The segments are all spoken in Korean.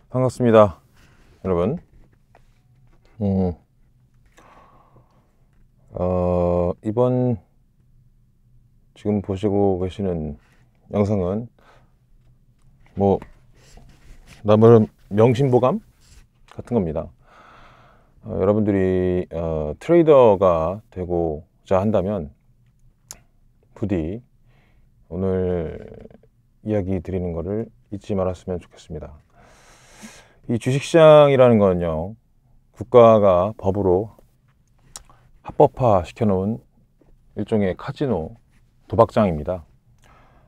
반갑습니다, 여러분. 이번 지금 보시고 계시는 영상은 나름 명심보감 같은 겁니다. 여러분들이 트레이더가 되고자 한다면 부디 오늘 이야기 드리는 거를 잊지 말았으면 좋겠습니다. 이 주식시장이라는 건요, 국가가 법으로 합법화 시켜놓은 일종의 카지노, 도박장입니다.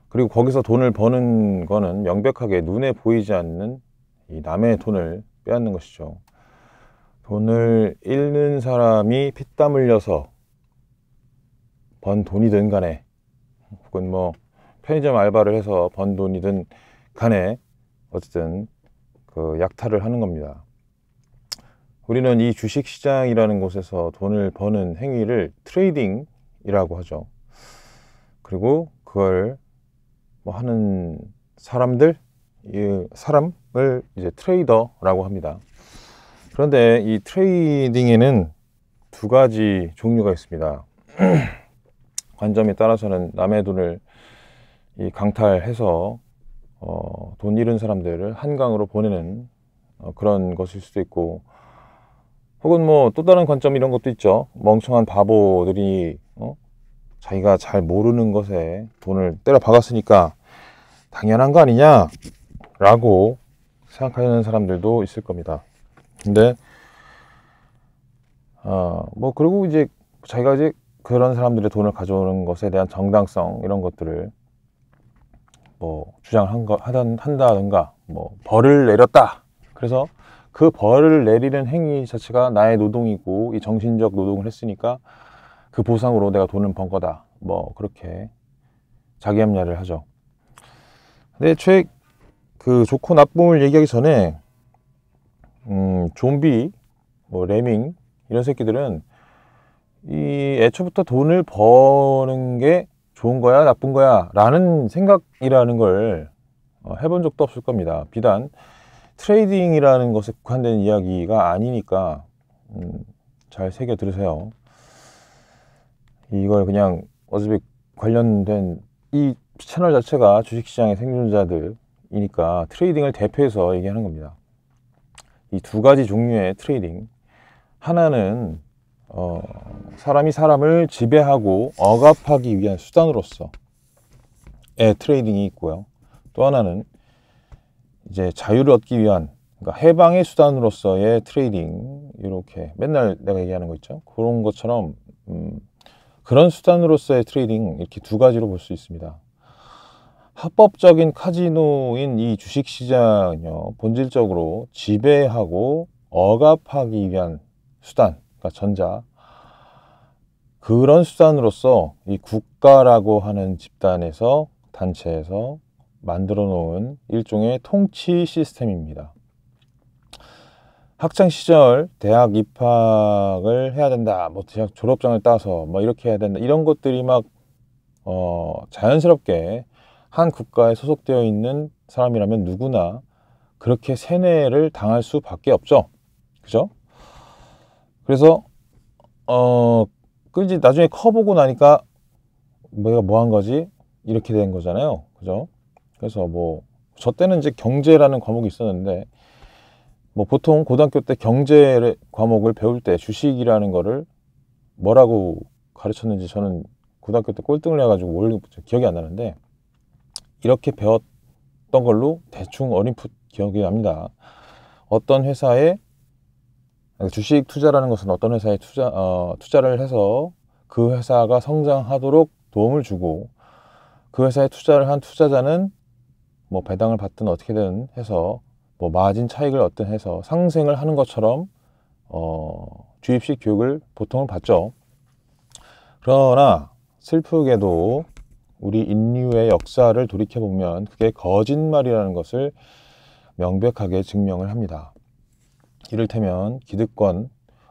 그리고 거기서 돈을 버는 거는 명백하게 눈에 보이지 않는 이 남의 돈을 빼앗는 것이죠. 돈을 잃는 사람이 피땀 흘려서 번 돈이든 간에, 혹은 편의점 알바를 해서 번 돈이든 간에 어쨌든 그 약탈을 하는 겁니다. 우리는 이 주식시장이라는 곳에서 돈을 버는 행위를 트레이딩이라고 하죠. 그리고 그걸 하는 사람을 이제 트레이더라고 합니다. 그런데 이 트레이딩에는 두 가지 종류가 있습니다. 관점에 따라서는 남의 돈을 강탈해서 돈 잃은 사람들을 한강으로 보내는 그런 것일 수도 있고, 혹은 또 다른 관점 이런 것도 있죠. 멍청한 바보들이 자기가 잘 모르는 것에 돈을 때려 박았으니까 당연한 거 아니냐 라고 생각하는 사람들도 있을 겁니다. 근데 그리고 이제 자기가 이제 그런 사람들의 돈을 가져오는 것에 대한 정당성, 이런 것들을 한다든가 벌을 내렸다, 그래서 그 벌을 내리는 행위 자체가 나의 노동이고 이 정신적 노동을 했으니까 그 보상으로 내가 돈을 번 거다, 그렇게 자기 합리화를 하죠. 근데 애초에 그 좋고 나쁨을 얘기하기 전에 좀비, 레밍 이런 새끼들은 애초부터 돈을 버는 게 좋은 거야 나쁜 거야 라는 생각이라는 걸 해본 적도 없을 겁니다. 비단 트레이딩이라는 것에 국한된 이야기가 아니니까 잘 새겨 들으세요. 이걸 그냥 어차피 관련된 이 채널 자체가 주식시장의 생존자들이니까 트레이딩을 대표해서 얘기하는 겁니다. 이 두 가지 종류의 트레이딩, 하나는 사람이 사람을 지배하고 억압하기 위한 수단으로서의 트레이딩이 있고요. 또 하나는 이제 자유를 얻기 위한, 그러니까 해방의 수단으로서의 트레이딩, 이렇게 맨날 내가 얘기하는 거 있죠. 그런 것처럼 그런 수단으로서의 트레이딩, 이렇게 두 가지로 볼 수 있습니다. 합법적인 카지노인 이 주식시장은요, 본질적으로 지배하고 억압하기 위한 수단, 그러니까 전자, 그런 수단으로서 이 국가라고 하는 집단에서, 단체에서 만들어 놓은 일종의 통치 시스템입니다. 학창시절 대학 입학을 해야 된다, 대학 졸업장을 따서 이렇게 해야 된다, 이런 것들이 자연스럽게 한 국가에 소속되어 있는 사람이라면 누구나 그렇게 세뇌를 당할 수밖에 없죠. 그죠? 그래서 이제 나중에 커보고 나니까 내가 뭐 한 거지? 이렇게 된 거잖아요. 그죠? 그래서 저 때는 이제 경제라는 과목이 있었는데, 보통 고등학교 때 경제 과목을 배울 때 주식이라는 거를 뭐라고 가르쳤는지 저는 고등학교 때 꼴등을 해가지고 기억이 안 나는데, 이렇게 배웠던 걸로 대충 어렴풋 기억이 납니다. 어떤 회사에, 주식 투자라는 것은 어떤 회사에 투자를 해서 그 회사가 성장하도록 도움을 주고, 그 회사에 투자를 한 투자자는 배당을 받든 어떻게든 해서 마진 차익을 얻든 해서 상생을 하는 것처럼 주입식 교육을 보통은 받죠. 그러나 슬프게도 우리 인류의 역사를 돌이켜보면 그게 거짓말이라는 것을 명백하게 증명을 합니다. 이를테면 기득권,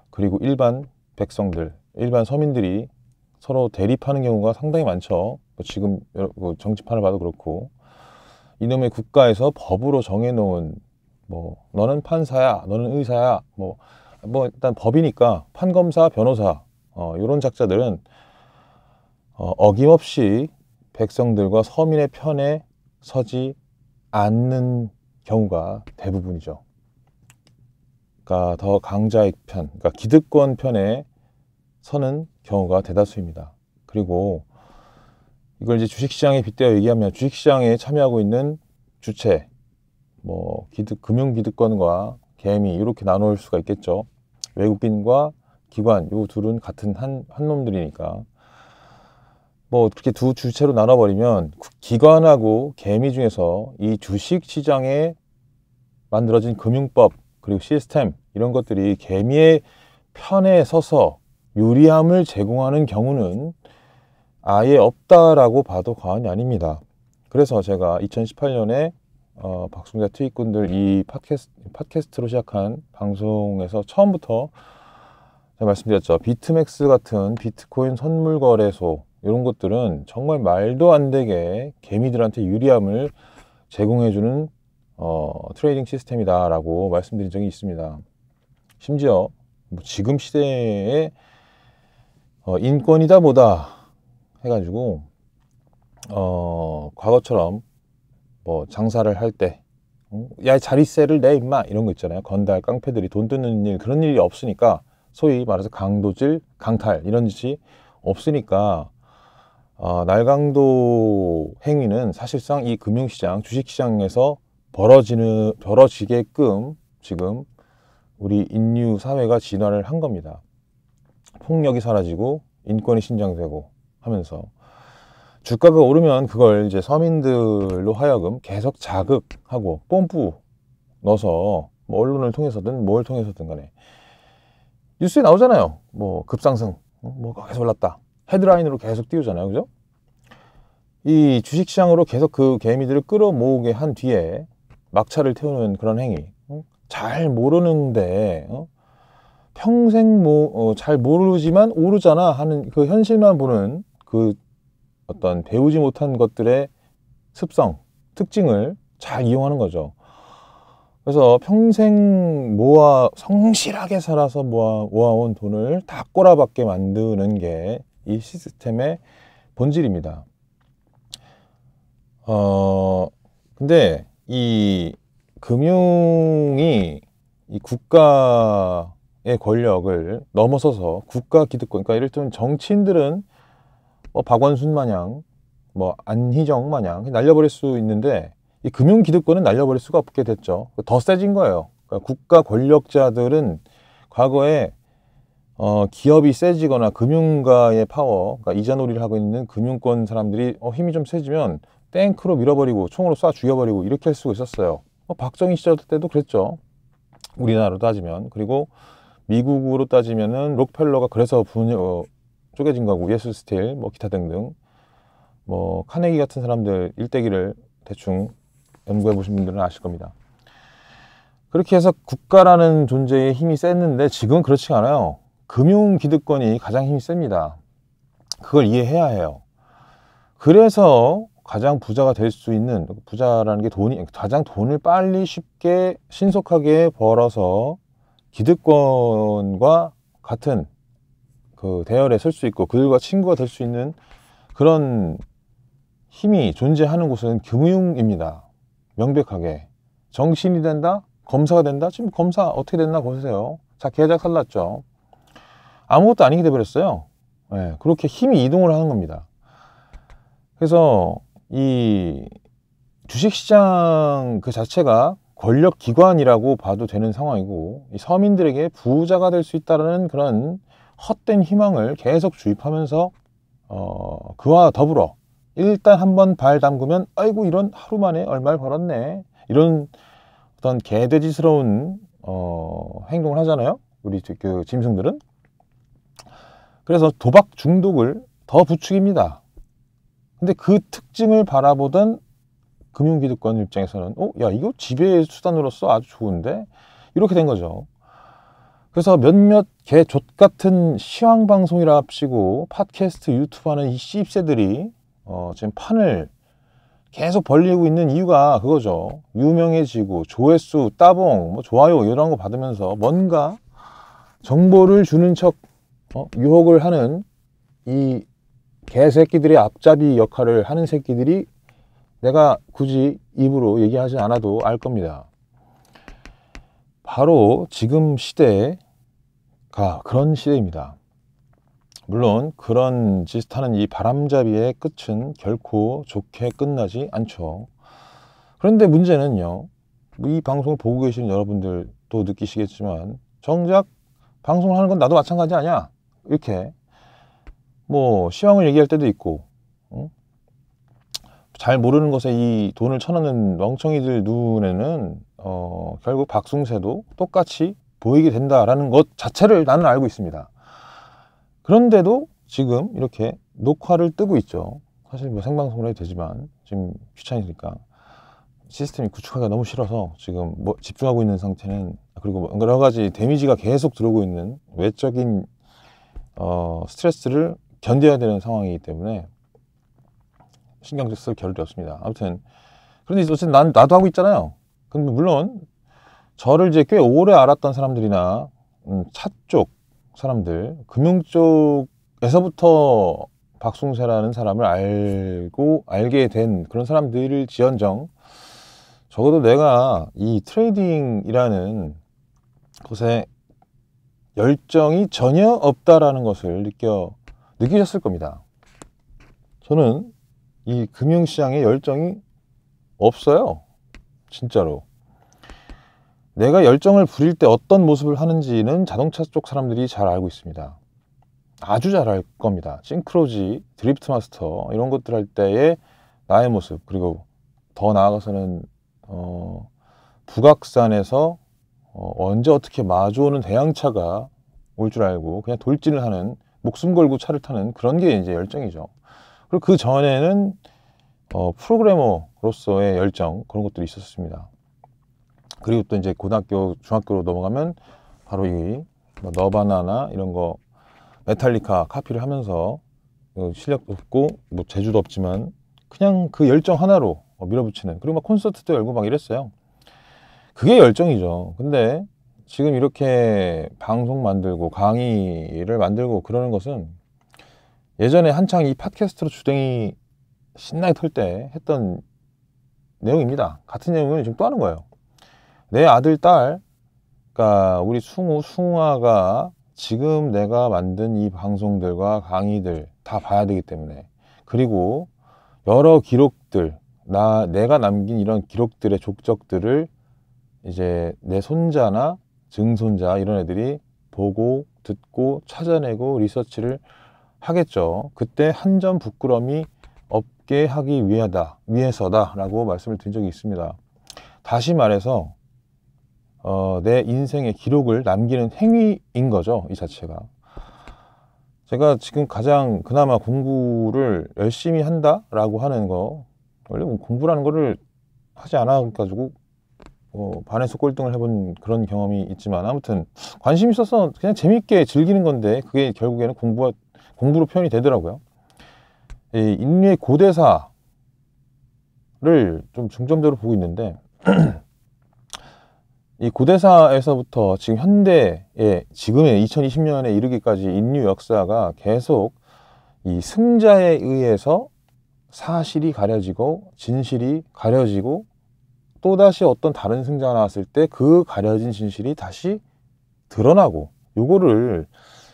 그리고 일반 백성들, 일반 서민들이 서로 대립하는 경우가 상당히 많죠. 지금 정치판을 봐도 그렇고, 이놈의 국가에서 법으로 정해놓은 뭐 너는 판사야, 너는 의사야, 뭐 일단 법이니까 판검사, 변호사, 이런 작자들은 어김없이 백성들과 서민의 편에 서지 않는 경우가 대부분이죠. 그러니까 더 강자의 편, 그러니까 기득권 편에 서는 경우가 대다수입니다. 그리고 이걸 이제 주식시장에 빗대어 얘기하면 주식시장에 참여하고 있는 주체, 뭐 금융기득권과 개미 이렇게 나눌 수가 있겠죠. 외국인과 기관, 요 둘은 같은 한 놈들이니까 뭐 그렇게 두 주체로 나눠버리면 기관하고 개미 중에서 이 주식시장에 만들어진 금융법 그리고 시스템 이런 것들이 개미의 편에 서서 유리함을 제공하는 경우는 아예 없다라고 봐도 과언이 아닙니다. 그래서 제가 2018년에 박승자 투기꾼들 이 팟캐스트로 시작한 방송에서 처음부터 제가 말씀드렸죠. 비트맥스 같은 비트코인 선물 거래소 이런 것들은 정말 말도 안 되게 개미들한테 유리함을 제공해주는 트레이딩 시스템이다라고 말씀드린 적이 있습니다. 심지어 뭐 지금 시대에 인권이다 뭐다 해가지고 과거처럼 뭐 장사를 할 때 야 자리세를 내 임마 이런 거 있잖아요. 건달 깡패들이 돈 뜯는 일 그런 일이 없으니까 소위 말해서 강도질 강탈 이런 짓이 없으니까 날강도 행위는 사실상 이 금융시장 주식시장에서 벌어지게끔 지금 우리 인류 사회가 진화를 한 겁니다. 폭력이 사라지고 인권이 신장되고 하면서 주가가 오르면 그걸 이제 서민들로 하여금 계속 자극하고 뽐뿌 넣어서 뭐 언론을 통해서든 뭘 통해서든 간에 뉴스에 나오잖아요. 뭐 급상승, 뭐 계속 올랐다. 헤드라인으로 계속 띄우잖아요. 그죠? 이 주식시장으로 계속 그 개미들을 끌어모으게 한 뒤에 막차를 태우는 그런 행위. 잘 모르는데 평생 잘 모르지만 오르잖아 하는 그 현실만 보는 그 어떤 배우지 못한 것들의 습성, 특징을 잘 이용하는 거죠. 그래서 평생 성실하게 살아서 모아온 돈을 다 꼬라박게 만드는 게 이 시스템의 본질입니다. 근데 이 금융이 이 국가의 권력을 넘어서서 국가 기득권, 그러니까 이를테면 정치인들은 박원순 마냥, 안희정 마냥 날려버릴 수 있는데 이 금융 기득권은 날려버릴 수가 없게 됐죠. 더 세진 거예요. 그러니까 국가 권력자들은 과거에 기업이 세지거나 금융가의 파워, 그러니까 이자놀이를 하고 있는 금융권 사람들이 힘이 좀 세지면 탱크로 밀어버리고 총으로 쏴 죽여버리고 이렇게 할 수가 있었어요. 박정희 시절 때도 그랬죠. 우리나라로 따지면. 그리고 미국으로 따지면은 록펠러가 그래서 쪼개진 거고, 예술 스틸, 기타 등등. 카네기 같은 사람들 일대기를 대충 연구해 보신 분들은 아실 겁니다. 그렇게 해서 국가라는 존재의 힘이 셌는데 지금은 그렇지 않아요. 금융 기득권이 가장 힘이 셉니다. 그걸 이해해야 해요. 그래서 가장 부자가 될 수 있는, 부자라는 게 가장 돈을 빨리 쉽게 신속하게 벌어서 기득권과 같은 그 대열에 설 수 있고 그들과 친구가 될 수 있는 그런 힘이 존재하는 곳은 금융입니다. 명백하게. 정신이 된다? 검사가 된다? 지금 검사 어떻게 됐나 보세요. 자, 계좌 살랐죠. 아무것도 아니게 돼버렸어요. 네, 그렇게 힘이 이동을 하는 겁니다. 그래서 이 주식시장 그 자체가 권력기관이라고 봐도 되는 상황이고, 이 서민들에게 부자가 될 수 있다는 그런 헛된 희망을 계속 주입하면서 그와 더불어 일단 한번 발 담그면 아이고 이런 하루 만에 얼마를 벌었네 이런 어떤 개돼지스러운 행동을 하잖아요. 우리 그 짐승들은. 그래서 도박 중독을 더 부추깁니다. 근데 그 특징을 바라보던 금융기득권 입장에서는 야 이거 지배 수단으로서 아주 좋은데 이렇게 된 거죠. 그래서 몇몇 개 족같은 시황방송이라 합치고 팟캐스트 유튜브 하는 이 씹새들이 지금 판을 계속 벌리고 있는 이유가 그거죠. 유명해지고 조회수, 따봉, 뭐 좋아요 이런 거 받으면서 뭔가 정보를 주는 척 유혹을 하는 이 개새끼들의 앞잡이 역할을 하는 새끼들이 내가 굳이 입으로 얘기하지 않아도 알 겁니다. 바로 지금 시대가 그런 시대입니다. 물론 그런 짓 하는 이 바람잡이의 끝은 결코 좋게 끝나지 않죠. 그런데 문제는요, 이 방송을 보고 계시는 여러분들도 느끼시겠지만 정작 방송을 하는 건 나도 마찬가지 아니야, 이렇게 뭐 시황을 얘기할 때도 있고, 잘 모르는 것에 이 돈을 쳐넣는 멍청이들 눈에는 결국 박숭세도 똑같이 보이게 된다라는 것 자체를 나는 알고 있습니다. 그런데도 지금 이렇게 녹화를 뜨고 있죠. 사실 뭐 생방송을 해도 되지만 지금 귀찮으니까 시스템이 구축하기가 너무 싫어서 지금 뭐 집중하고 있는 상태는, 그리고 여러 가지 데미지가 계속 들어오고 있는 외적인 스트레스를 견뎌야 되는 상황이기 때문에 신경 쓸 겨를이 없습니다. 아무튼 그런데 어쨌든 나도 하고 있잖아요. 근데 물론 저를 이제 꽤 오래 알았던 사람들이나 차 쪽 사람들, 금융 쪽에서부터 박숭세라는 사람을 알게 된 그런 사람들을 지언정, 적어도 내가 이 트레이딩이라는 것에 열정이 전혀 없다라는 것을 느끼셨을 겁니다. 저는 이 금융시장에 열정이 없어요. 진짜로. 내가 열정을 부릴 때 어떤 모습을 하는지는 자동차 쪽 사람들이 잘 알고 있습니다. 아주 잘 알 겁니다. 싱크로지, 드리프트 마스터 이런 것들 할 때의 나의 모습, 그리고 더 나아가서는 북악산에서 언제 어떻게 마주오는 대형차가 올 줄 알고 그냥 돌진을 하는, 목숨 걸고 차를 타는 그런 게 이제 열정이죠. 그리고 그 전에는 프로그래머로서의 열정, 그런 것들이 있었습니다. 그리고 또 이제 고등학교, 중학교로 넘어가면 바로 이 너바나나 이런 거 메탈리카 카피를 하면서 실력도 없고 뭐 재주도 없지만 그냥 그 열정 하나로 밀어붙이는, 그리고 막 콘서트도 열고 막 이랬어요. 그게 열정이죠. 근데 지금 이렇게 방송 만들고 강의를 만들고 그러는 것은 예전에 한창 이 팟캐스트로 주댕이 신나게 털 때 했던 내용입니다. 같은 내용을 지금 또 하는 거예요. 내 아들, 딸, 그러니까 우리 승우아가 지금 내가 만든 이 방송들과 강의들 다 봐야 되기 때문에, 그리고 여러 기록들, 내가 남긴 이런 기록들의 족적들을 이제 내 손자나 증손자 이런 애들이 보고 듣고 찾아내고 리서치를 하겠죠. 그때 한 점 부끄러움이 없게 하기 위해서다라고 말씀을 드린 적이 있습니다. 다시 말해서 내 인생의 기록을 남기는 행위인 거죠, 이 자체가. 제가 지금 가장 그나마 공부를 열심히 한다라고 하는 거, 원래 공부라는 거를 하지 않아 가지고 반에서 꼴등을 해본 그런 경험이 있지만, 아무튼 관심 있어서 그냥 재밌게 즐기는 건데 그게 결국에는 공부로 표현이 되더라고요. 이 인류의 고대사를 좀 중점적으로 보고 있는데 이 고대사에서부터 지금 현대의 지금의 2020년에 이르기까지 인류 역사가 계속 이 승자에 의해서 사실이 가려지고 진실이 가려지고, 또다시 어떤 다른 승자가 나왔을 때 그 가려진 진실이 다시 드러나고, 요거를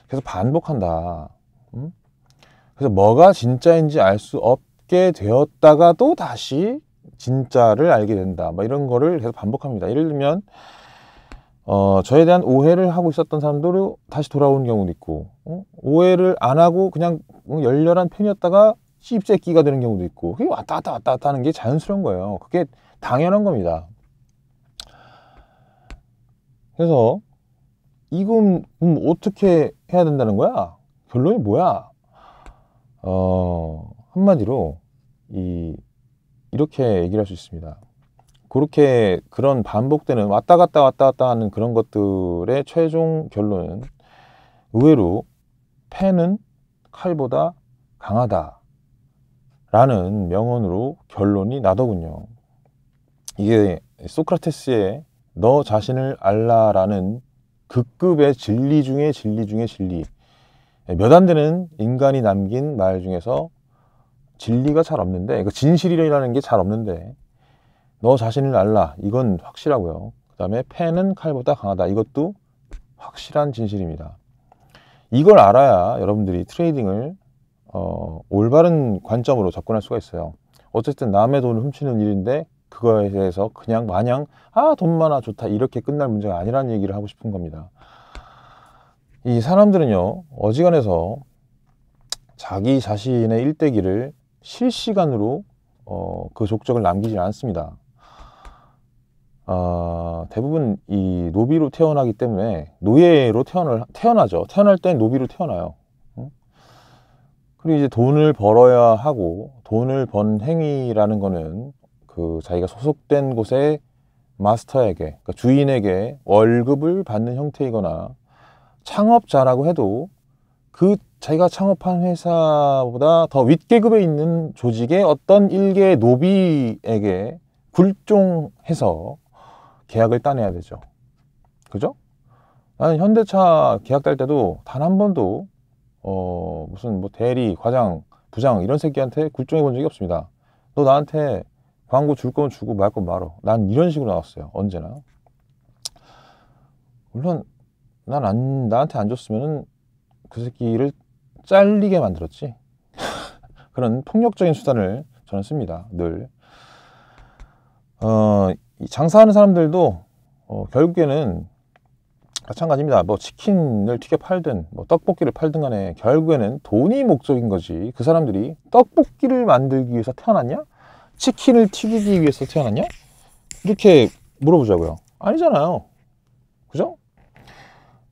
계속 반복한다. 그래서 뭐가 진짜인지 알 수 없게 되었다가도 다시 진짜를 알게 된다. 뭐 이런 거를 계속 반복합니다. 예를 들면 저에 대한 오해를 하고 있었던 사람들도 다시 돌아오는 경우도 있고, 오해를 안 하고 그냥 열렬한 팬이었다가 씹새끼가 되는 경우도 있고, 그게 왔다 갔다 하는 게 자연스러운 거예요. 그게 당연한 겁니다. 그래서 이건 어떻게 해야 된다는 거야? 결론이 뭐야? 한마디로 이렇게 얘기를 할 수 있습니다. 그렇게 그런 반복되는 왔다 갔다 하는 그런 것들의 최종 결론은 의외로 펜은 칼보다 강하다 라는 명언으로 결론이 나더군요. 이게 소크라테스의 너 자신을 알라라는 극급의 진리 중에 진리 중에 진리, 몇 안 되는 인간이 남긴 말 중에서 진리가 잘 없는데, 그 진실이라는 게 잘 없는데, 너 자신을 알라, 이건 확실하고요. 그 다음에 패는 칼보다 강하다, 이것도 확실한 진실입니다. 이걸 알아야 여러분들이 트레이딩을 올바른 관점으로 접근할 수가 있어요. 어쨌든 남의 돈을 훔치는 일인데 그거에 대해서 그냥 마냥 돈 많아 좋다 이렇게 끝날 문제가 아니라는 얘기를 하고 싶은 겁니다. 이 사람들은요, 어지간해서 자기 자신의 일대기를 실시간으로 그 족적을 남기지 않습니다. 대부분 이 노비로 태어나기 때문에 노예로 태어나죠. 태어날 땐 노비로 태어나요. 그리고 이제 돈을 벌어야 하고, 돈을 번 행위라는 거는 그 자기가 소속된 곳의 마스터에게, 그러니까 주인에게 월급을 받는 형태이거나, 창업자라고 해도 그 자기가 창업한 회사보다 더 윗계급에 있는 조직의 어떤 일개의 노비에게 굴종해서 계약을 따내야 되죠. 그죠? 나는 현대차 계약 딸 때도 단 한 번도 무슨 뭐 대리, 과장, 부장 이런 새끼한테 굴종해 본 적이 없습니다. 너 나한테 광고 줄 거면 주고 말 거면 말어. 난 이런 식으로 나왔어요. 언제나. 물론 나한테 안 줬으면은 그 새끼를 잘리게 만들었지. 그런 폭력적인 수단을 저는 씁니다. 늘. 장사하는 사람들도 결국에는 마찬가지입니다. 뭐 치킨을 튀겨 팔든 뭐 떡볶이를 팔든 간에 결국에는 돈이 목적인 거지. 그 사람들이 떡볶이를 만들기 위해서 태어났냐? 치킨을 튀기기 위해서 태어났냐? 이렇게 물어보자고요. 아니잖아요. 그죠?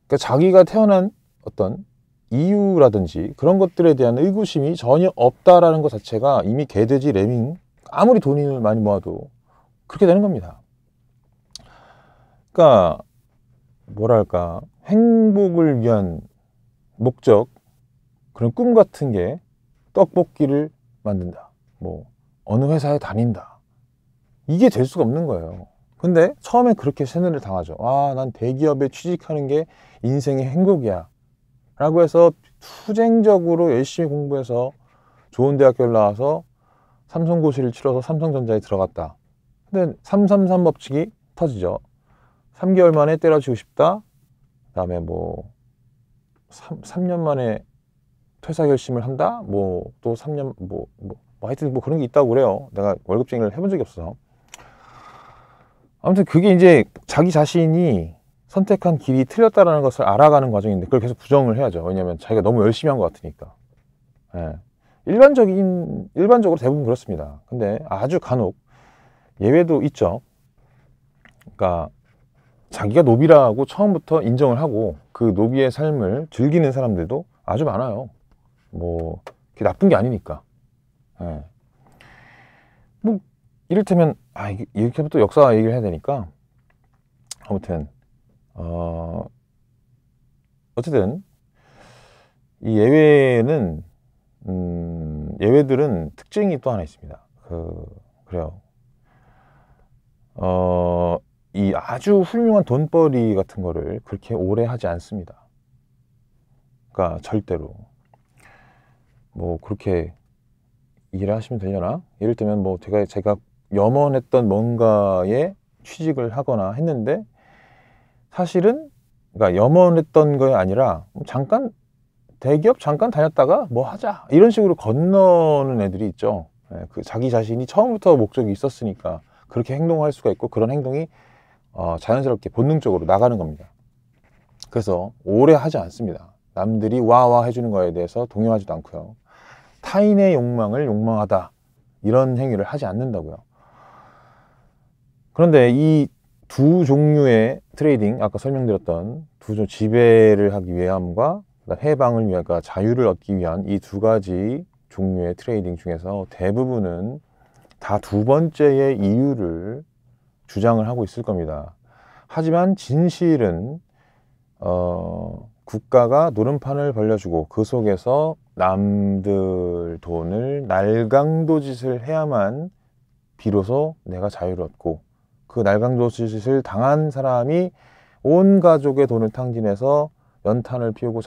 그러니까 자기가 태어난 어떤 이유라든지 그런 것들에 대한 의구심이 전혀 없다라는 것 자체가 이미 개돼지 레밍, 아무리 돈을 많이 모아도 그렇게 되는 겁니다. 그러니까 뭐랄까, 행복을 위한 목적, 그런 꿈 같은 게 떡볶이를 만든다, 뭐 어느 회사에 다닌다, 이게 될 수가 없는 거예요. 근데 처음에 그렇게 세뇌를 당하죠. 난 대기업에 취직하는 게 인생의 행복이야 라고 해서 투쟁적으로 열심히 공부해서 좋은 대학교를 나와서 삼성고시를 치러서 삼성전자에 들어갔다. 근데 333 법칙이 터지죠. 3개월 만에 때려치고 싶다. 그 다음에 뭐 3년 만에 퇴사 결심을 한다. 뭐 또 3년 하여튼 뭐 그런 게 있다고 그래요. 내가 월급쟁이를 해본 적이 없어서. 아무튼 그게 이제 자기 자신이 선택한 길이 틀렸다라는 것을 알아가는 과정인데, 그걸 계속 부정을 해야죠. 왜냐하면 자기가 너무 열심히 한 것 같으니까. 예. 일반적으로 대부분 그렇습니다. 근데 아주 간혹 예외도 있죠. 그러니까 자기가 노비라고 처음부터 인정을 하고 그 노비의 삶을 즐기는 사람들도 아주 많아요. 뭐 그게 나쁜 게 아니니까. 예. 뭐 이를테면 이렇게 하면 또 역사 얘기를 해야 되니까, 아무튼 어쨌든 이 예외들은 특징이 또 하나 있습니다. 그래요. 이 아주 훌륭한 돈벌이 같은 거를 그렇게 오래 하지 않습니다. 그러니까 절대로 뭐 그렇게 일을 하시면 되려나? 이를테면 뭐 제가 염원했던 뭔가에 취직을 하거나 했는데, 사실은 그러니까 염원했던 게 아니라 잠깐 대기업 잠깐 다녔다가 뭐 하자 이런 식으로 건너는 애들이 있죠. 그 자기 자신이 처음부터 목적이 있었으니까 그렇게 행동할 수가 있고, 그런 행동이 자연스럽게 본능적으로 나가는 겁니다. 그래서 오래 하지 않습니다. 남들이 와와 해주는 거에 대해서 동요하지도 않고요. 타인의 욕망을 욕망하다, 이런 행위를 하지 않는다고요. 그런데 이 두 종류의 트레이딩, 아까 설명드렸던 지배를 하기 위함과 해방을 위한, 그러니까 자유를 얻기 위한 이 두 가지 종류의 트레이딩 중에서 대부분은 다 두 번째의 이유를 주장을 하고 있을 겁니다. 하지만 진실은 국가가 노름판을 벌려주고 그 속에서 남들 돈을 날강도짓을 해야만 비로소 내가 자유를 얻고, 그 날강도짓을 당한 사람이 온 가족의 돈을 탕진해서 연탄을 피우고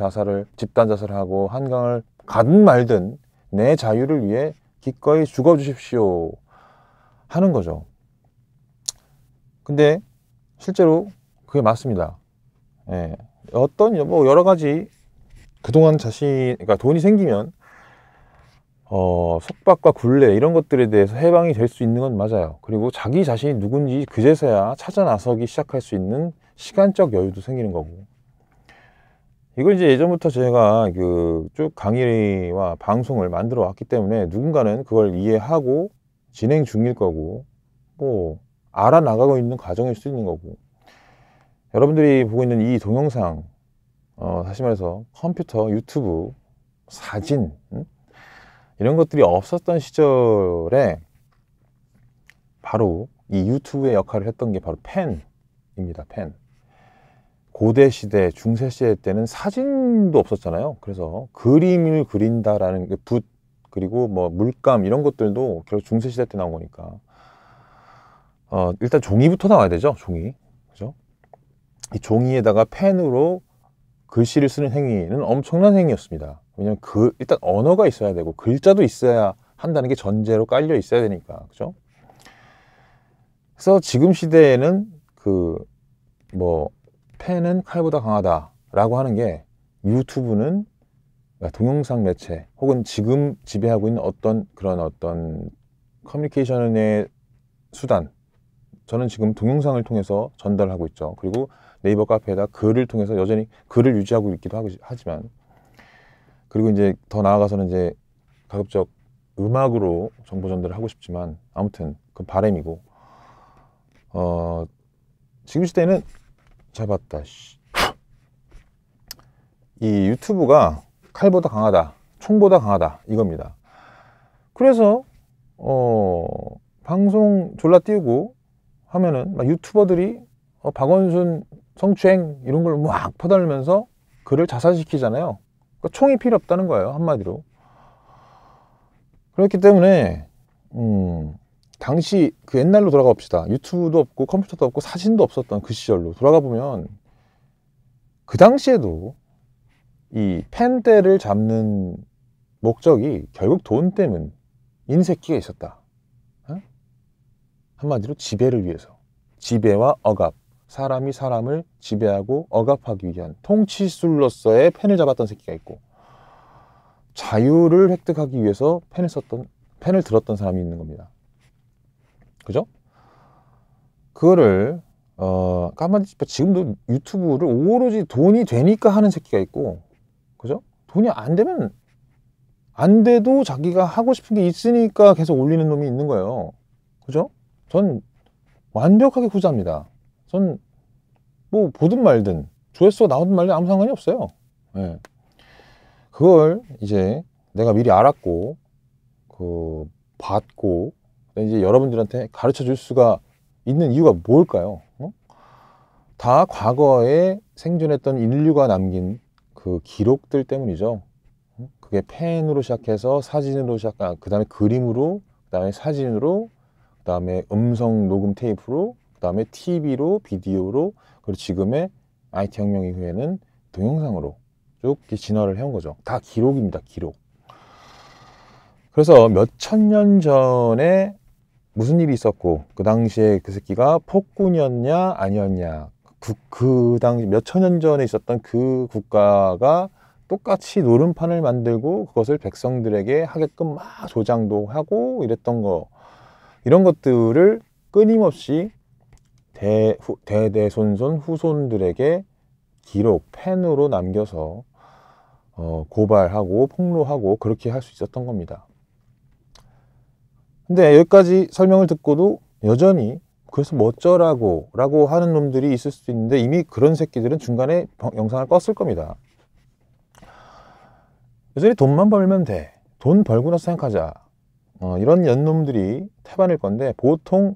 집단 자살하고 한강을 가든 말든 내 자유를 위해 기꺼이 죽어주십시오 하는 거죠. 근데 실제로 그게 맞습니다. 예. 뭐 여러 가지 그동안 그러니까 돈이 생기면 속박과 굴레 이런 것들에 대해서 해방이 될 수 있는 건 맞아요. 그리고 자기 자신이 누군지 그제서야 찾아 나서기 시작할 수 있는 시간적 여유도 생기는 거고, 이걸 이제 예전부터 제가 쭉 강의와 방송을 만들어 왔기 때문에 누군가는 그걸 이해하고 진행 중일 거고, 뭐 알아나가고 있는 과정일 수 있는 거고, 여러분들이 보고 있는 이 동영상, 다시 말해서 컴퓨터, 유튜브, 사진, 이런 것들이 없었던 시절에 바로 이 유튜브의 역할을 했던 게 바로 펜입니다. 펜. 고대 시대, 중세 시대 때는 사진도 없었잖아요. 그래서 그림을 그린다라는 그 붓, 그리고 뭐 물감 이런 것들도 결국 중세 시대 때 나온 거니까 일단 종이부터 나와야 되죠. 종이. 그죠? 이 종이에다가 펜으로 글씨를 쓰는 행위는 엄청난 행위였습니다. 왜냐면 일단 언어가 있어야 되고 글자도 있어야 한다는 게 전제로 깔려 있어야 되니까. 그죠? 그래서 지금 시대에는 펜은 칼보다 강하다라고 하는 게, 유튜브는 동영상 매체 혹은 지금 지배하고 있는 어떤 커뮤니케이션의 수단, 저는 지금 동영상을 통해서 전달하고 있죠. 그리고 네이버 카페에다 글을 통해서 여전히 글을 유지하고 있기도 하지만, 그리고 이제 더 나아가서는 이제 가급적 음악으로 정보 전달을 하고 싶지만, 아무튼 그건 바람이고, 지금 시대는 잡았다. 이 유튜브가 칼보다 강하다, 총보다 강하다 이겁니다. 그래서 방송 졸라 띄우고 하면은 막 유튜버들이 박원순 성추행 이런 걸 막 퍼달면서 그를 자살시키잖아요. 그러니까 총이 필요 없다는 거예요, 한마디로. 그렇기 때문에 당시 그 옛날로 돌아가 봅시다. 유튜브도 없고 컴퓨터도 없고 사진도 없었던 그 시절로 돌아가 보면, 그 당시에도 이 펜대를 잡는 목적이 결국 돈 때문, 인새끼가 있었다. 한마디로 지배를 위해서, 지배와 억압, 사람이 사람을 지배하고 억압하기 위한 통치술로서의 펜을 잡았던 새끼가 있고, 자유를 획득하기 위해서 펜을 들었던 사람이 있는 겁니다. 그죠? 그거를 지금도 유튜브를 오로지 돈이 되니까 하는 새끼가 있고, 그죠? 돈이 안 되면 안 돼도 자기가 하고 싶은 게 있으니까 계속 올리는 놈이 있는 거예요. 그죠? 전 완벽하게 후자입니다. 전 뭐 보든 말든, 조회수가 나오든 말든 아무 상관이 없어요. 네. 그걸 이제 내가 미리 알았고 봤고 이제 여러분들한테 가르쳐 줄 수가 있는 이유가 뭘까요? 다 과거에 생존했던 인류가 남긴 그 기록들 때문이죠. 그게 펜으로 시작해서 사진으로 그 다음에 그림으로, 그 다음에 사진으로, 그 다음에 음성 녹음 테이프로, 그 다음에 TV로, 비디오로, 그리고 지금의 IT 혁명 이후에는 동영상으로 쭉 진화를 해온 거죠. 다 기록입니다. 기록. 그래서 몇천 년 전에 무슨 일이 있었고, 그 당시에 그 새끼가 폭군이었냐 아니었냐, 그 당시 몇천 년 전에 있었던 그 국가가 똑같이 노름판을 만들고 그것을 백성들에게 하게끔 막 조장도 하고 이랬던 거, 이런 것들을 끊임없이 대대손손 후손들에게 기록, 펜으로 남겨서 고발하고 폭로하고 그렇게 할 수 있었던 겁니다. 근데 여기까지 설명을 듣고도 여전히 그래서 뭐 어쩌라고 라고 하는 놈들이 있을 수도 있는데, 이미 그런 새끼들은 중간에 영상을 껐을 겁니다. 여전히 돈만 벌면 돼, 돈 벌고 나서 생각하자, 이런 연놈들이 태반일 건데, 보통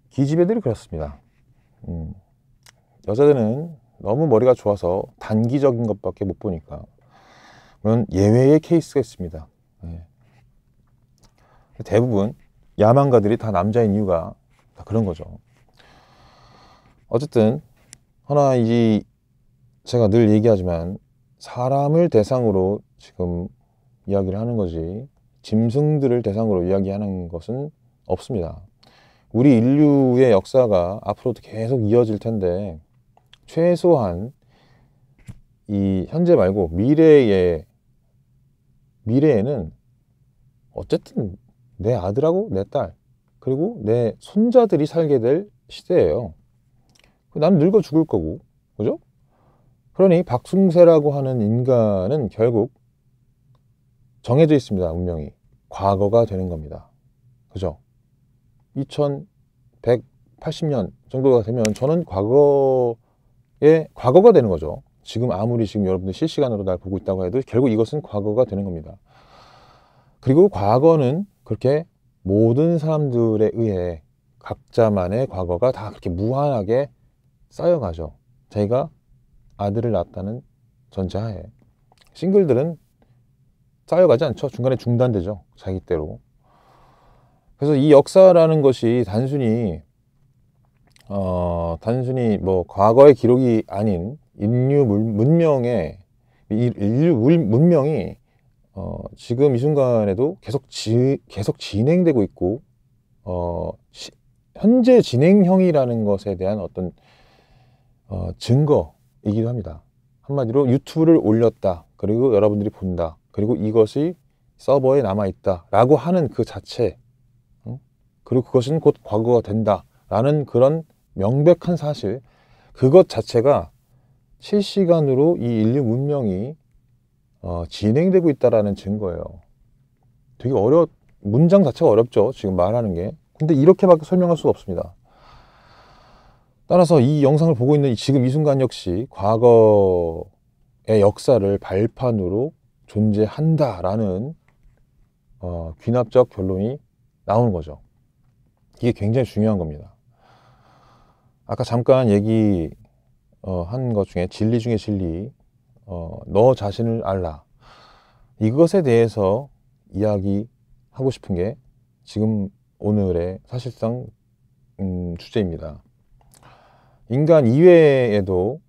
기집애들이 그렇습니다. 여자들은 너무 머리가 좋아서 단기적인 것밖에 못 보니까 예외의 케이스가 있습니다. 예. 대부분 야망가들이 다 남자인 이유가 다 그런 거죠. 어쨌든 하나 제가 늘 얘기하지만 사람을 대상으로 지금 이야기를 하는 거지 짐승들을 대상으로 이야기하는 것은 없습니다. 우리 인류의 역사가 앞으로도 계속 이어질 텐데 최소한 이 현재 말고 미래에는 어쨌든 내 아들하고 내 딸 그리고 내 손자들이 살게 될 시대예요. 난 늙어 죽을 거고, 그죠? 그러니 박승세라고 하는 인간은 결국 정해져 있습니다. 운명이 과거가 되는 겁니다. 그죠? 2180년 정도가 되면 저는 과거가 되는 거죠. 지금 아무리 지금 여러분들 실시간으로 날 보고 있다고 해도 결국 이것은 과거가 되는 겁니다. 그리고 과거는 그렇게 모든 사람들에 의해 각자만의 과거가 다 그렇게 무한하게 쌓여가죠. 자기가 아들을 낳았다는 전제하에. 싱글들은 쌓여가지 않죠. 중간에 중단되죠. 자기 때로. 그래서 이 역사라는 것이 단순히 뭐 과거의 기록이 아닌 인류 문명이 지금 이 순간에도 계속 진행되고 있고 현재 진행형이라는 것에 대한 어떤 증거이기도 합니다. 한마디로 유튜브를 올렸다. 그리고 여러분들이 본다. 그리고 이것이 서버에 남아있다. 라고 하는 그 자체, 그리고 그것은 곧 과거가 된다. 라는 그런 명백한 사실, 그것 자체가 실시간으로 이 인류 문명이 진행되고 있다라는 증거예요. 되게 문장 자체가 어렵죠. 지금 말하는 게. 근데 이렇게밖에 설명할 수가 없습니다. 따라서 이 영상을 보고 있는 지금 이 순간 역시 과거의 역사를 발판으로 존재한다라는 귀납적 결론이 나오는 거죠. 이게 굉장히 중요한 겁니다. 아까 잠깐 한 것 중에 진리 중에 진리, 너 자신을 알라. 이것에 대해서 이야기하고 싶은 게 지금 오늘의 사실상 주제입니다. 인간 이외에도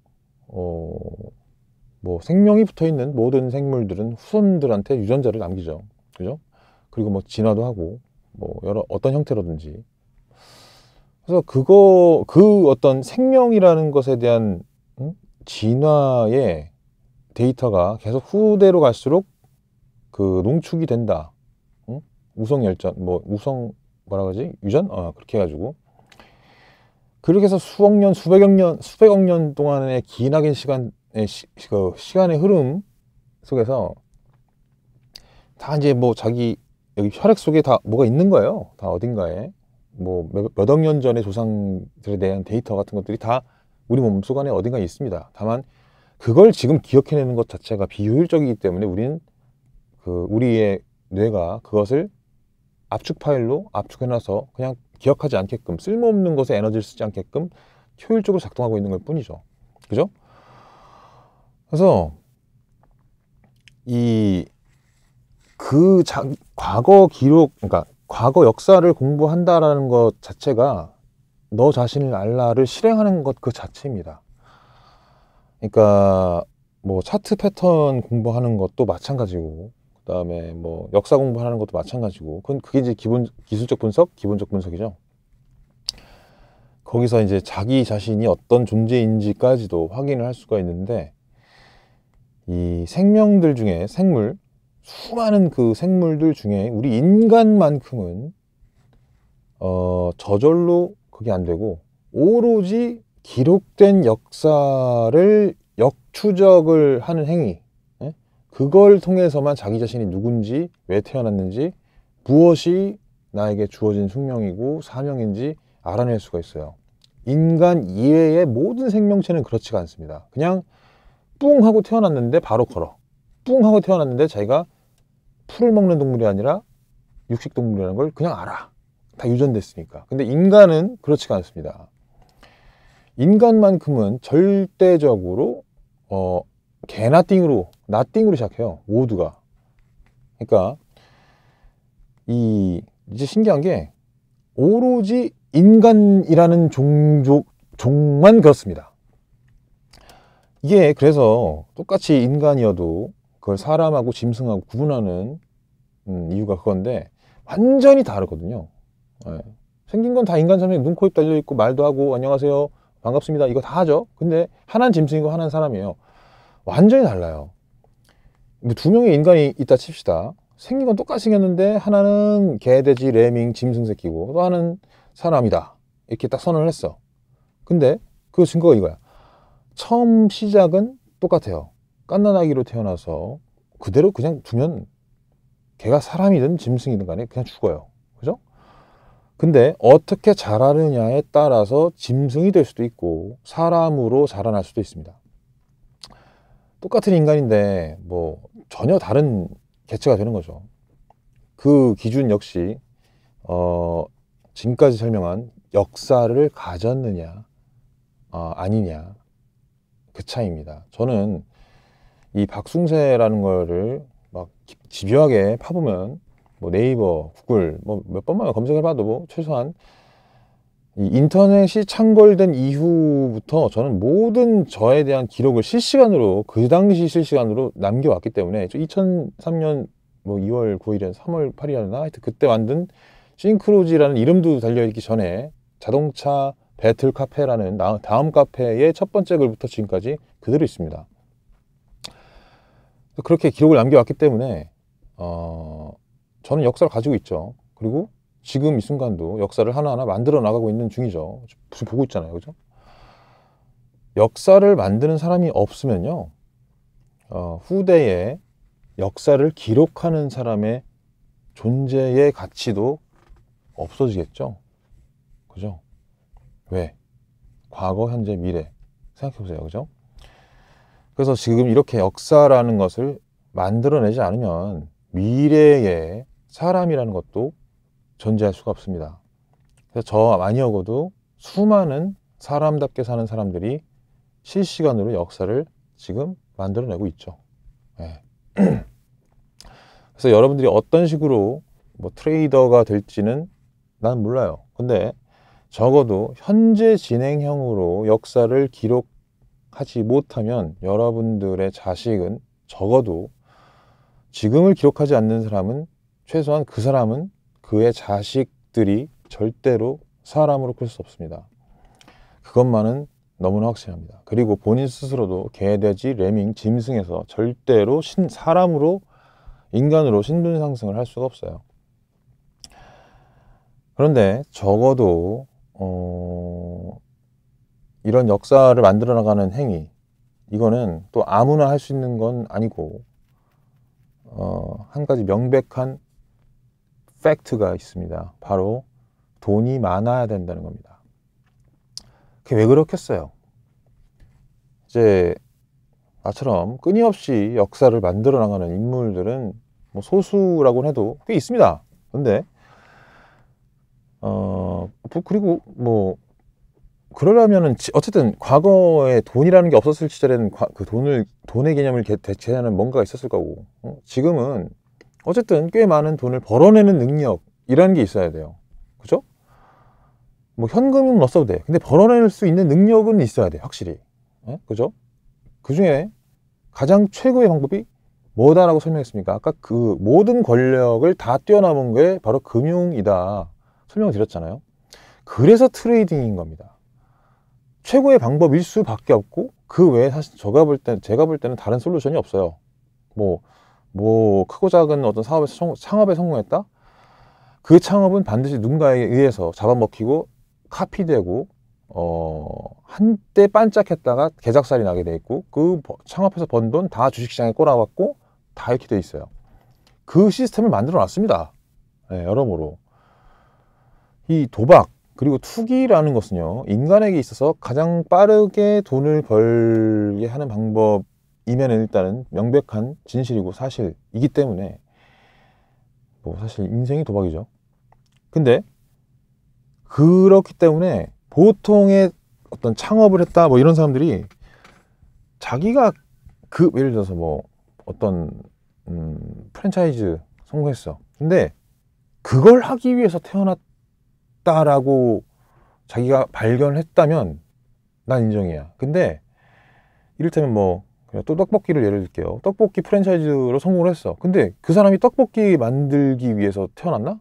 뭐 생명이 붙어있는 모든 생물들은 후손들한테 유전자를 남기죠. 그죠? 그리고 뭐 진화도 하고 뭐 어떤 형태로든지. 그래서 그 어떤 생명이라는 것에 대한 진화의 데이터가 계속 후대로 갈수록 그 농축이 된다. 우성열전, 유전? 그렇게 해가지고. 그렇게 해서 수억 년, 수백억 년 동안의 기나긴 시간의 흐름 속에서 다 이제 뭐 자기 여기 혈액 속에 다 뭐가 있는 거예요. 다 어딘가에. 뭐 몇억 년 전의 조상들에 대한 데이터 같은 것들이 다 우리 몸속 안에 어딘가에 있습니다. 다만 그걸 지금 기억해내는 것 자체가 비효율적이기 때문에 우리의 뇌가 그것을 압축 파일로 압축해놔서 그냥 기억하지 않게끔, 쓸모없는 것에 에너지를 쓰지 않게끔 효율적으로 작동하고 있는 것 뿐이죠. 그죠? 그래서 과거 기록, 그러니까 과거 역사를 공부한다라는 것 자체가 너 자신을 알라를 실행하는 것 그 자체입니다. 그러니까 뭐 차트 패턴 공부하는 것도 마찬가지고, 그 다음에 뭐 역사 공부하는 것도 마찬가지고, 그게 이제 기술적 분석, 기본적 분석이죠. 거기서 이제 자기 자신이 어떤 존재인지까지도 확인을 할 수가 있는데, 이 생명들 중에 수많은 그 생물들 중에 우리 인간만큼은 저절로 그게 안 되고 오로지 기록된 역사를 역추적을 하는 행위, 그걸 통해서만 자기 자신이 누군지, 왜 태어났는지, 무엇이 나에게 주어진 숙명이고 사명인지 알아낼 수가 있어요. 인간 이외의 모든 생명체는 그렇지가 않습니다. 그냥 뿡 하고 태어났는데 바로 걸어. 뿡 하고 태어났는데 자기가 풀을 먹는 동물이 아니라 육식동물이라는 걸 그냥 알아. 다 유전됐으니까. 근데 인간은 그렇지가 않습니다. 인간만큼은 절대적으로 개나 띵으로 나띵으로 시작해요. 모두가. 그러니까 이제 신기한 게 오로지 인간이라는 종만 그렇습니다. 이게 그래서 똑같이 인간이어도 그걸 사람하고 짐승하고 구분하는 이유가 그건데 완전히 다르거든요. 예. 생긴 건 다 인간처럼 눈, 코, 입 달려있고 말도 하고 안녕하세요 반갑습니다 이거 다 하죠. 근데 하나는 짐승이고 하나는 사람이에요. 완전히 달라요. 두 명의 인간이 있다 칩시다. 생긴 건 똑같이 생겼는데 하나는 개, 돼지, 레밍, 짐승 새끼고 또 하나는 사람이다 이렇게 딱 선언을 했어. 근데 그 증거가 이거야. 처음 시작은 똑같아요. 갓난아기로 태어나서 그대로 그냥 두면 걔가 사람이든 짐승이든 간에 그냥 죽어요. 그죠? 근데 어떻게 자라느냐에 따라서 짐승이 될 수도 있고 사람으로 자라날 수도 있습니다. 똑같은 인간인데 뭐 전혀 다른 개체가 되는 거죠. 그 기준 역시 지금까지 설명한 역사를 가졌느냐 아니냐 그 차이입니다. 저는 이 박숭세라는 거를 막 집요하게 파보면 뭐 네이버, 구글 뭐 몇 번만 검색해봐도 뭐 최소한 이 인터넷이 창궐된 이후부터 저는 모든 저에 대한 기록을 실시간으로 그 당시 실시간으로 남겨왔기 때문에 2003년 뭐 2월 9일이나 3월 8일이나 하여튼 그때 만든 싱크로지라는 이름도 달려있기 전에 자동차 배틀 카페라는 다음 카페의 첫 번째 글부터 지금까지 그대로 있습니다. 그렇게 기록을 남겨왔기 때문에 저는 역사를 가지고 있죠. 그리고 지금 이 순간도 역사를 하나하나 만들어 나가고 있는 중이죠. 지금 보고 있잖아요. 그죠? 역사를 만드는 사람이 없으면요. 후대에 역사를 기록하는 사람의 존재의 가치도 없어지겠죠. 그죠? 왜? 과거, 현재, 미래. 생각해보세요. 그죠? 그래서 지금 이렇게 역사라는 것을 만들어내지 않으면 미래에 사람이라는 것도 존재할 수가 없습니다. 그래서 저 아니어도 수많은 사람답게 사는 사람들이 실시간으로 역사를 지금 만들어내고 있죠. 네. 그래서 여러분들이 어떤 식으로 뭐 트레이더가 될지는 난 몰라요. 근데 적어도 현재 진행형으로 역사를 기록하지 못하면 여러분들의 자식은 적어도 지금을 기록하지 않는 사람은 최소한 그 사람은 그의 자식들이 절대로 사람으로 클 수 없습니다. 그것만은 너무나 확실합니다. 그리고 본인 스스로도 개, 돼지, 레밍, 짐승에서 절대로 사람으로 인간으로 신분 상승을 할 수가 없어요. 그런데 적어도 이런 역사를 만들어 나가는 행위 이거는 또 아무나 할 수 있는 건 아니고 한 가지 명백한 팩트가 있습니다. 바로 돈이 많아야 된다는 겁니다. 그게 왜 그렇겠어요? 이제 나처럼 끊임없이 역사를 만들어 나가는 인물들은 뭐 소수라고 해도 꽤 있습니다. 근데 그리고 뭐 그러려면은 어쨌든 과거에 돈이라는 게 없었을 시절에는 그 돈의 개념을 대체하는 뭔가가 있었을 거고 지금은 어쨌든 꽤 많은 돈을 벌어내는 능력이라는 게 있어야 돼요. 그죠? 뭐 현금은 없어도 돼. 근데 벌어낼 수 있는 능력은 있어야 돼. 확실히. 그죠? 그 중에 가장 최고의 방법이 뭐다라고 설명했습니까? 아까 그 모든 권력을 다 뛰어넘은 게 바로 금융이다. 설명을 드렸잖아요. 그래서 트레이딩인 겁니다. 최고의 방법일 수밖에 없고 그 외에 사실 제가 볼 때는 다른 솔루션이 없어요. 뭐 크고 작은 어떤 창업에 성공했다? 그 창업은 반드시 누군가에 의해서 잡아먹히고 카피되고 한때 반짝했다가 개작살이 나게 돼 있고 그 창업해서 번 돈 다 주식시장에 꼬라박고 다 이렇게 돼 있어요. 그 시스템을 만들어 놨습니다. 네, 여러모로 이 도박 그리고 투기라는 것은요 인간에게 있어서 가장 빠르게 돈을 벌게 하는 방법이면 일단은 명백한 진실이고 사실이기 때문에 뭐 사실 인생이 도박이죠. 근데 그렇기 때문에 보통의 어떤 창업을 했다 뭐 이런 사람들이 자기가 예를 들어서 뭐 어떤 프랜차이즈 성공했어. 근데 그걸 하기 위해서 태어났다라고 자기가 발견했다면 난 인정이야. 근데 이를테면 뭐 그냥 또 떡볶이를 예를 들게요. 떡볶이 프랜차이즈로 성공을 했어. 근데 그 사람이 떡볶이 만들기 위해서 태어났나?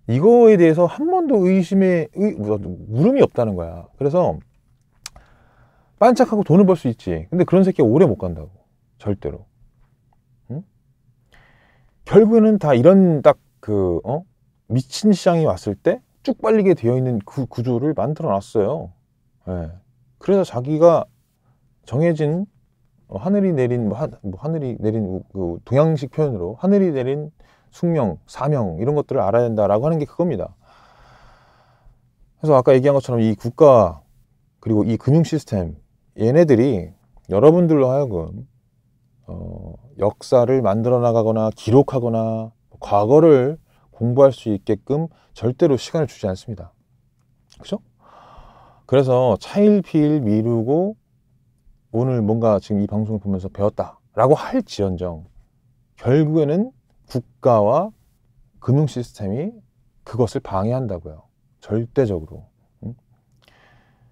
이거에 대해서 한 번도 물음이 없다는 거야. 그래서 반짝하고 돈을 벌 수 있지. 근데 그런 새끼가 오래 못 간다고. 절대로. 응? 결국에는 다 이런 딱 미친 시장이 왔을 때 쭉 빨리게 되어 있는 그 구조를 만들어 놨어요. 예. 그래서 자기가 정해진 하늘이 내린 하늘이 내린 그 동양식 표현으로 하늘이 내린 숙명, 사명 이런 것들을 알아야 된다라고 하는 게 그겁니다. 그래서 아까 얘기한 것처럼 이 국가 그리고 이 금융 시스템 얘네들이 여러분들로 하여금 역사를 만들어 나가거나 기록하거나 과거를 공부할 수 있게끔 절대로 시간을 주지 않습니다. 그죠? 그래서 차일피일 미루고 오늘 뭔가 지금 이 방송을 보면서 배웠다라고 할지언정 결국에는 국가와 금융 시스템이 그것을 방해한다고요. 절대적으로.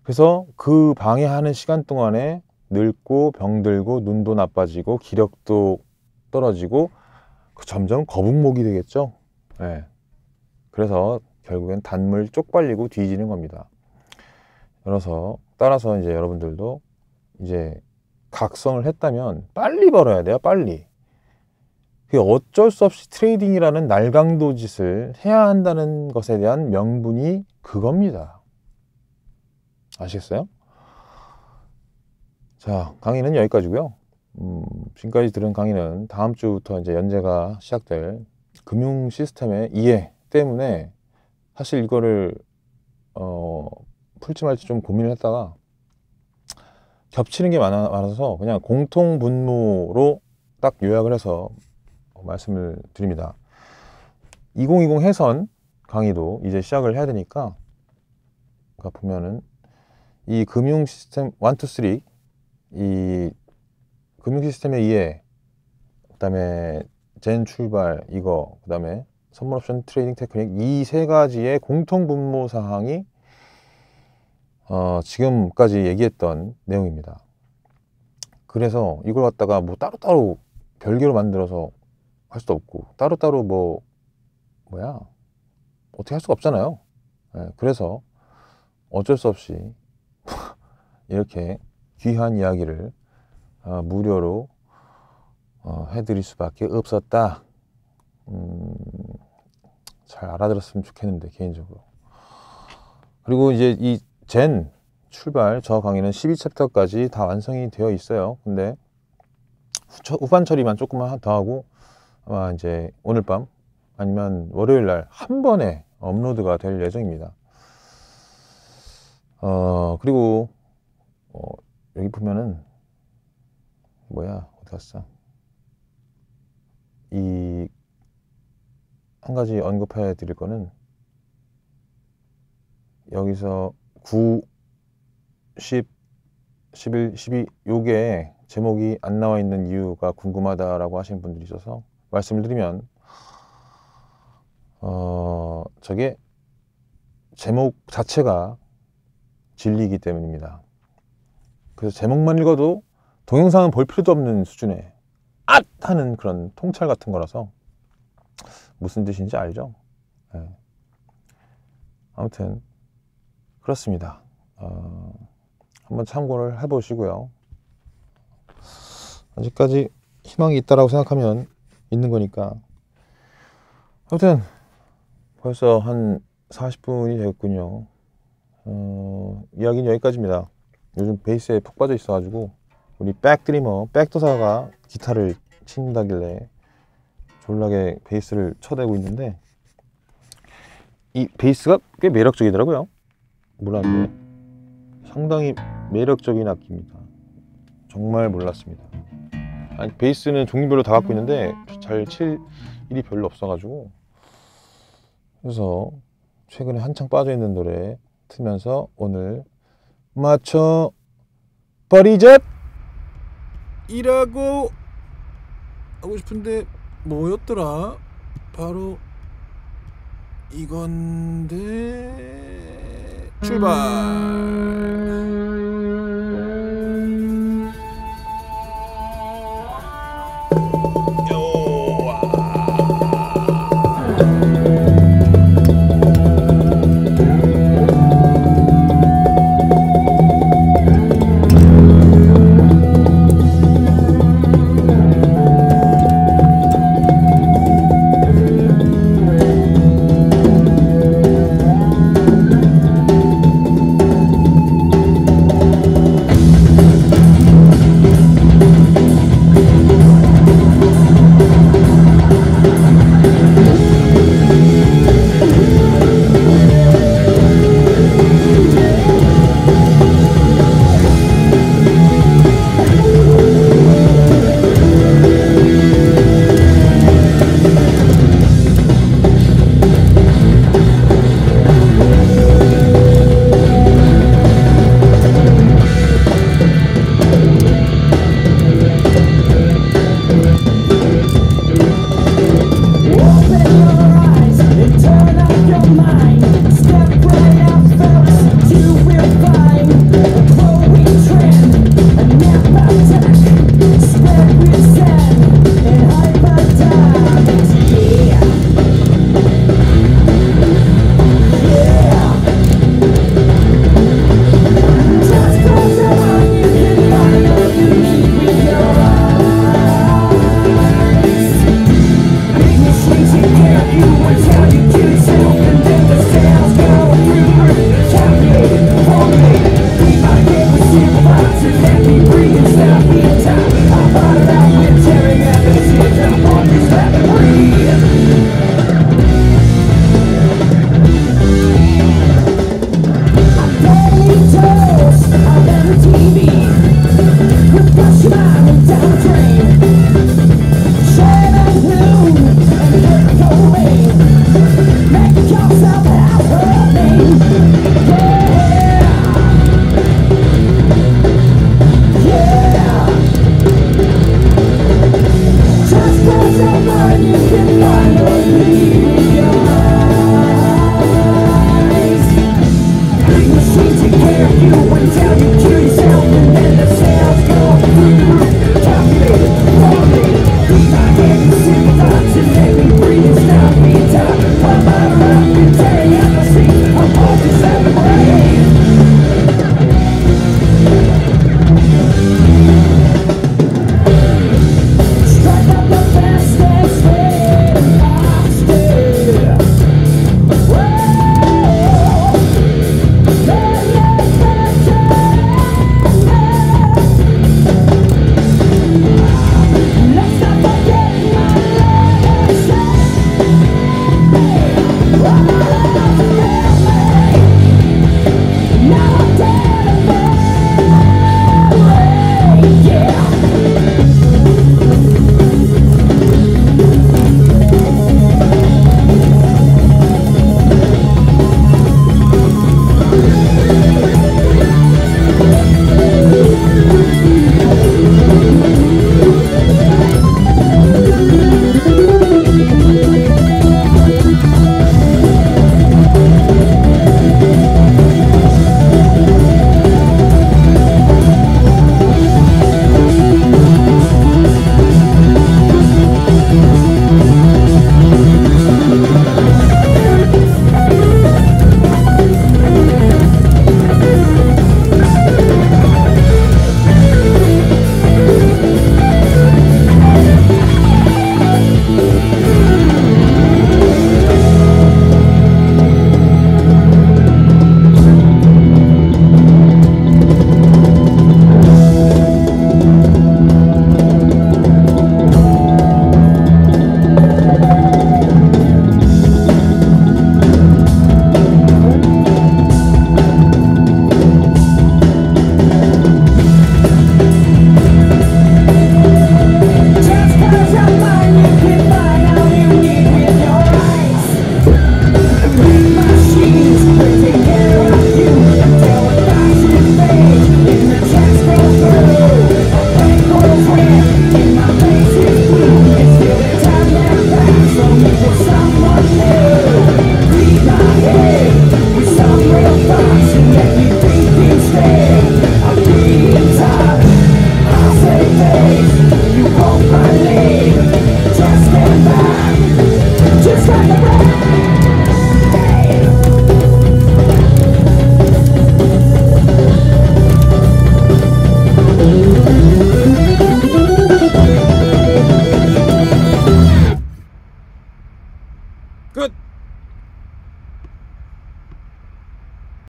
그래서 그 방해하는 시간 동안에 늙고 병들고 눈도 나빠지고 기력도 떨어지고 점점 거북목이 되겠죠. 네. 그래서 결국엔 단물 쪽팔리고 뒤지는 겁니다. 따라서 이제 여러분들도 이제 각성을 했다면 빨리 벌어야 돼요. 빨리. 그게 어쩔 수 없이 트레이딩이라는 날강도 짓을 해야 한다는 것에 대한 명분이 그겁니다. 아시겠어요? 자, 강의는 여기까지고요. 지금까지 들은 강의는 다음 주부터 이제 연재가 시작될 금융 시스템의 이해 때문에 사실 이거를 풀지 말지 좀 고민을 했다가 겹치는 게 많아서 그냥 공통분모로 딱 요약을 해서 말씀을 드립니다. 2020 해선 강의도 이제 시작을 해야 되니까 보면은 이 금융 시스템 1, 2, 3 이 금융 시스템의 이해, 그 다음에 젠 출발 이거, 그 다음에 선물 옵션 트레이딩 테크닉 이 세 가지의 공통 분모 사항이 지금까지 얘기했던 내용입니다. 그래서 이걸 갖다가 뭐 따로따로 별개로 만들어서 할 수도 없고 따로따로 어떻게 할 수가 없잖아요. 네, 그래서 어쩔 수 없이 이렇게 귀한 이야기를 무료로 해드릴 수밖에 없었다. 잘 알아들었으면 좋겠는데 개인적으로. 그리고 이제 이 젠 출발 저 강의는 12챕터까지 다 완성이 되어 있어요. 근데 후반 처리만 조금만 더 하고 아마 이제 오늘 밤 아니면 월요일 날 한 번에 업로드가 될 예정입니다. 그리고 여기 보면은 어디 갔어? 이 한 가지 언급해 드릴 거는 여기서 9, 10, 11, 12 요게 제목이 안 나와 있는 이유가 궁금하다라고 하시는 분들이 있어서 말씀을 드리면 저게 제목 자체가 진리이기 때문입니다. 그래서 제목만 읽어도 동영상은 볼 필요도 없는 수준의 앗! 하는 그런 통찰 같은 거라서 무슨 뜻인지 알죠? 네. 아무튼 그렇습니다. 한번 참고를 해보시고요. 아직까지 희망이 있다라고 생각하면 있는 거니까. 아무튼 벌써 한 40분이 되었군요. 이야기는 여기까지입니다. 요즘 베이스에 푹 빠져 있어가지고 우리 백도사가 기타를 친다길래 졸라게 베이스를 쳐대고 있는데 이 베이스가 꽤 매력적이더라고요. 몰랐는데 상당히 매력적인 악기입니다. 정말 몰랐습니다. 아니, 베이스는 종류별로 다 갖고 있는데 잘 칠 일이 별로 없어가지고 그래서 최근에 한창 빠져있는 노래 틀면서 오늘 맞춰 버리자 이라고 하고 싶은데 뭐였더라? 바로 이건데 출발.